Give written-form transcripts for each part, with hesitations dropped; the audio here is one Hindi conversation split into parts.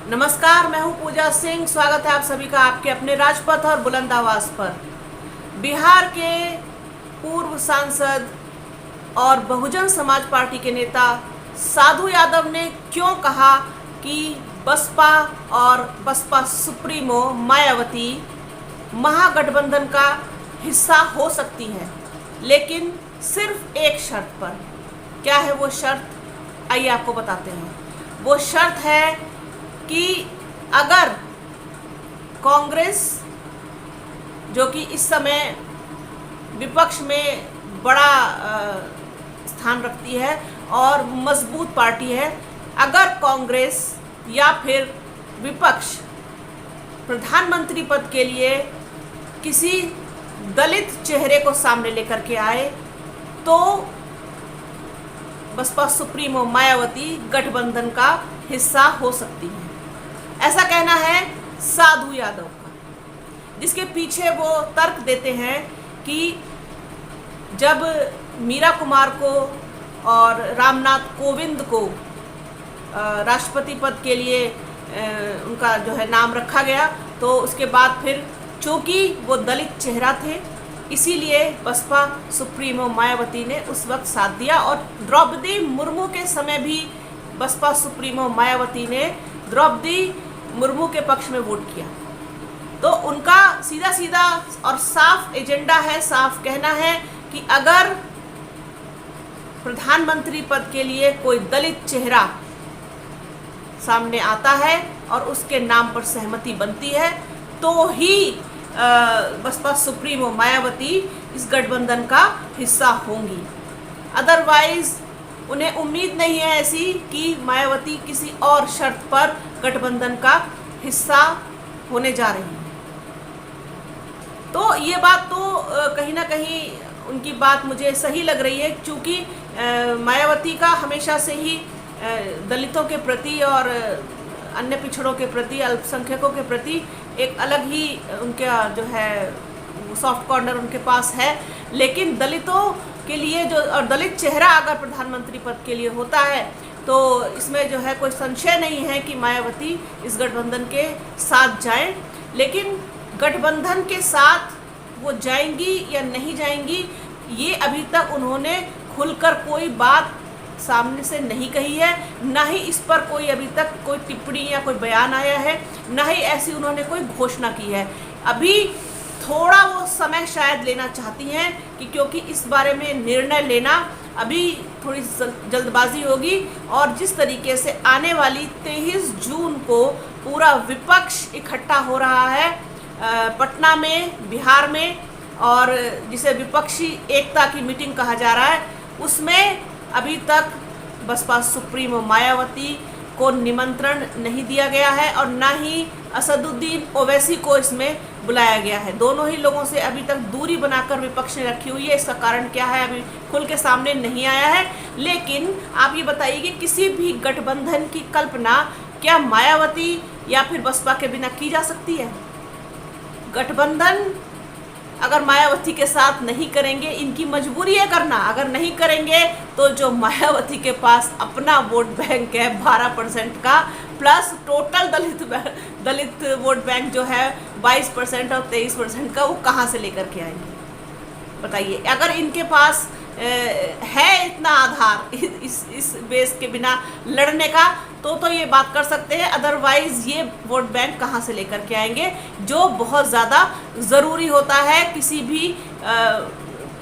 नमस्कार, मैं हूं पूजा सिंह। स्वागत है आप सभी का आपके अपने राजपथ और बुलंद आवाज पर। बिहार के पूर्व सांसद और बहुजन समाज पार्टी के नेता साधु यादव ने क्यों कहा कि बसपा और बसपा सुप्रीमो मायावती महागठबंधन का हिस्सा हो सकती है, लेकिन सिर्फ एक शर्त पर। क्या है वो शर्त? आइए आपको बताते हैं। वो शर्त है कि अगर कांग्रेस, जो कि इस समय विपक्ष में बड़ा स्थान रखती है और मजबूत पार्टी है, अगर कांग्रेस या फिर विपक्ष प्रधानमंत्री पद के लिए किसी दलित चेहरे को सामने लेकर के आए तो बसपा सुप्रीमो मायावती गठबंधन का हिस्सा हो सकती है। ऐसा कहना है साधु यादव का, जिसके पीछे वो तर्क देते हैं कि जब मीरा कुमार को और रामनाथ कोविंद को राष्ट्रपति पद के लिए उनका जो है नाम रखा गया, तो उसके बाद फिर चूंकि वो दलित चेहरा थे, इसीलिए बसपा सुप्रीमो मायावती ने उस वक्त साथ दिया। और द्रौपदी मुर्मू के समय भी बसपा सुप्रीमो मायावती ने द्रौपदी मुर्मू के पक्ष में वोट किया। तो उनका सीधा सीधा और साफ एजेंडा है, साफ कहना है कि अगर प्रधानमंत्री पद के लिए कोई दलित चेहरा सामने आता है और उसके नाम पर सहमति बनती है तो ही बसपा सुप्रीमो मायावती इस गठबंधन का हिस्सा होंगी। अदरवाइज उन्हें उम्मीद नहीं है ऐसी कि मायावती किसी और शर्त पर गठबंधन का हिस्सा होने जा रही है। तो ये बात तो कहीं ना कहीं उनकी बात मुझे सही लग रही है, क्योंकि मायावती का हमेशा से ही दलितों के प्रति और अन्य पिछड़ों के प्रति, अल्पसंख्यकों के प्रति एक अलग ही उनका जो है सॉफ्ट कॉर्नर उनके पास है। लेकिन दलितों के लिए जो और दलित चेहरा अगर प्रधानमंत्री पद के लिए होता है तो इसमें जो है कोई संशय नहीं है कि मायावती इस गठबंधन के साथ जाएं। लेकिन गठबंधन के साथ वो जाएंगी या नहीं जाएंगी, ये अभी तक उन्होंने खुलकर कोई बात सामने से नहीं कही है। ना ही इस पर कोई अभी तक कोई टिप्पणी या कोई बयान आया है, ना ही ऐसी उन्होंने कोई घोषणा की है। अभी थोड़ा वो समय शायद लेना चाहती हैं कि क्योंकि इस बारे में निर्णय लेना अभी थोड़ी जल्दबाजी होगी। और जिस तरीके से आने वाली 23 जून को पूरा विपक्ष इकट्ठा हो रहा है पटना में, बिहार में, और जिसे विपक्षी एकता की मीटिंग कहा जा रहा है, उसमें अभी तक बसपा सुप्रीमो मायावती को निमंत्रण नहीं दिया गया है और ना ही असदुद्दीन ओवैसी को इसमें बुलाया गया है। दोनों ही लोगों से अभी तक दूरी बनाकर विपक्ष ने रखी हुई है। इसका कारण क्या है अभी खुल के सामने नहीं आया है। लेकिन आप ये बताइए कि किसी भी गठबंधन की कल्पना क्या मायावती या फिर बसपा के बिना की जा सकती है? गठबंधन अगर मायावती के साथ नहीं करेंगे, इनकी मजबूरी है करना, अगर नहीं करेंगे तो जो मायावती के पास अपना वोट बैंक है 12% का, प्लस टोटल दलित वोट बैंक जो है 22% और 23% का, वो कहाँ से लेकर के आएंगे? बताइए। अगर इनके पास है इतना आधार इस बेस के बिना लड़ने का तो ये बात कर सकते हैं। अदरवाइज ये वोट बैंक कहाँ से लेकर के आएंगे, जो बहुत ज़्यादा ज़रूरी होता है किसी भी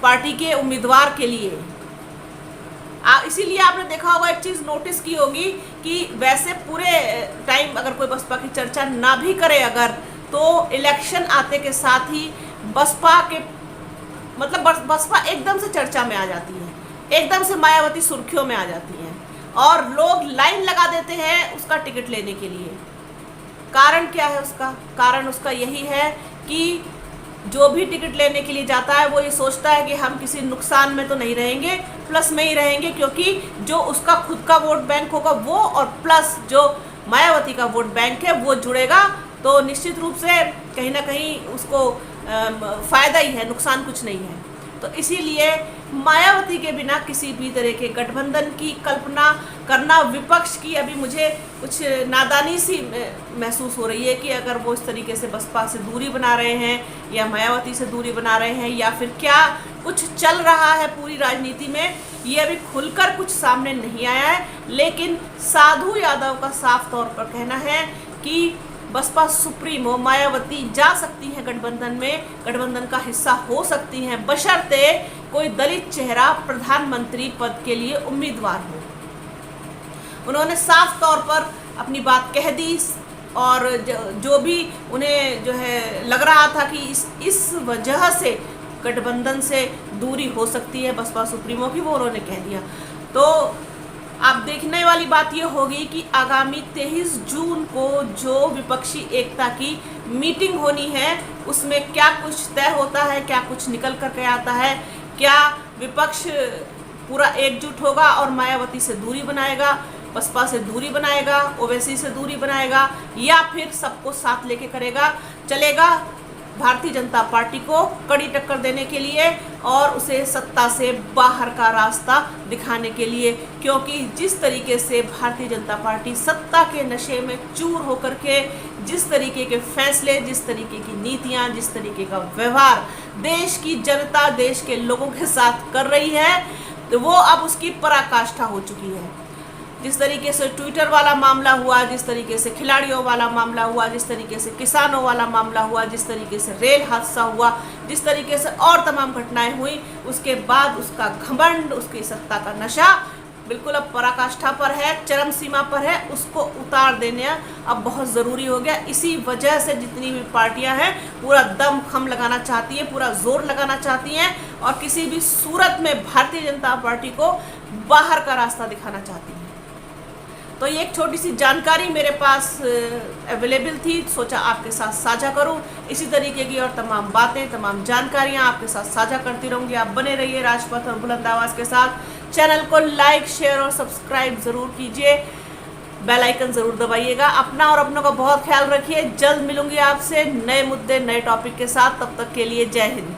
पार्टी के उम्मीदवार के लिए। इसीलिए आपने देखा होगा, एक चीज़ नोटिस की होगी कि वैसे पूरे टाइम अगर कोई बसपा की चर्चा ना भी करे अगर, तो इलेक्शन आते के साथ ही बसपा के बसपा एकदम से चर्चा में आ जाती है, एकदम से मायावती सुर्खियों में आ जाती है और लोग लाइन लगा देते हैं उसका टिकट लेने के लिए। कारण क्या है उसका? कारण उसका यही है कि जो भी टिकट लेने के लिए जाता है वो ये सोचता है कि हम किसी नुकसान में तो नहीं रहेंगे, प्लस में ही रहेंगे, क्योंकि जो उसका खुद का वोट बैंक होगा वो और प्लस जो मायावती का वोट बैंक है वो जुड़ेगा, तो निश्चित रूप से कहीं ना कहीं उसको फ़ायदा ही है, नुकसान कुछ नहीं है। तो इसीलिए मायावती के बिना किसी भी तरह के गठबंधन की कल्पना करना विपक्ष की अभी मुझे कुछ नादानी सी महसूस हो रही है कि अगर वो इस तरीके से बसपा से दूरी बना रहे हैं या मायावती से दूरी बना रहे हैं या फिर क्या कुछ चल रहा है पूरी राजनीति में, ये अभी खुलकर कुछ सामने नहीं आया है। लेकिन साधु यादव का साफ तौर पर कहना है कि बसपा सुप्रीमो मायावती जा सकती हैं गठबंधन में, गठबंधन का हिस्सा हो सकती हैं, बशर्ते कोई दलित चेहरा प्रधानमंत्री पद के लिए उम्मीदवार हो। उन्होंने साफ तौर पर अपनी बात कह दी और जो भी उन्हें जो है लग रहा था कि इस वजह से गठबंधन से दूरी हो सकती है बसपा सुप्रीमो की, वो उन्होंने कह दिया। तो आप देखने वाली बात ये होगी कि आगामी 23 जून को जो विपक्षी एकता की मीटिंग होनी है उसमें क्या कुछ तय होता है, क्या कुछ निकल कर के आता है, क्या विपक्ष पूरा एकजुट होगा और मायावती से दूरी बनाएगा, बसपा से दूरी बनाएगा, ओवैसी से दूरी बनाएगा, या फिर सबको साथ लेके चलेगा भारतीय जनता पार्टी को कड़ी टक्कर देने के लिए और उसे सत्ता से बाहर का रास्ता दिखाने के लिए। क्योंकि जिस तरीके से भारतीय जनता पार्टी सत्ता के नशे में चूर होकर के जिस तरीके के फैसले, जिस तरीके की नीतियां, जिस तरीके का व्यवहार देश की जनता, देश के लोगों के साथ कर रही है, तो वो अब उसकी पराकाष्ठा हो चुकी है। जिस तरीके से ट्विटर वाला मामला हुआ, जिस तरीके से खिलाड़ियों वाला मामला हुआ, जिस तरीके से किसानों वाला मामला हुआ, जिस तरीके से रेल हादसा हुआ, जिस तरीके से और तमाम घटनाएं हुई, उसके बाद उसका घमंड, उसकी सत्ता का नशा बिल्कुल अब पराकाष्ठा पर है, चरम सीमा पर है। उसको उतार देना अब बहुत ज़रूरी हो गया। इसी वजह से जितनी भी पार्टियां हैं पूरा दम खम लगाना चाहती हैं, पूरा जोर लगाना चाहती हैं और किसी भी सूरत में भारतीय जनता पार्टी को बाहर का रास्ता दिखाना चाहती हैं। तो ये एक छोटी सी जानकारी मेरे पास अवेलेबल थी, सोचा आपके साथ साझा करूं। इसी तरीके की और तमाम बातें, तमाम जानकारियां आपके साथ साझा करती रहूंगी। आप बने रहिए राजपथ और बुलंद आवाज़ के साथ। चैनल को लाइक, शेयर और सब्सक्राइब ज़रूर कीजिए, बेल आइकन ज़रूर दबाइएगा। अपना और अपनों का बहुत ख्याल रखिए। जल्द मिलूंगी आपसे नए मुद्दे, नए टॉपिक के साथ। तब तक के लिए जय हिंद।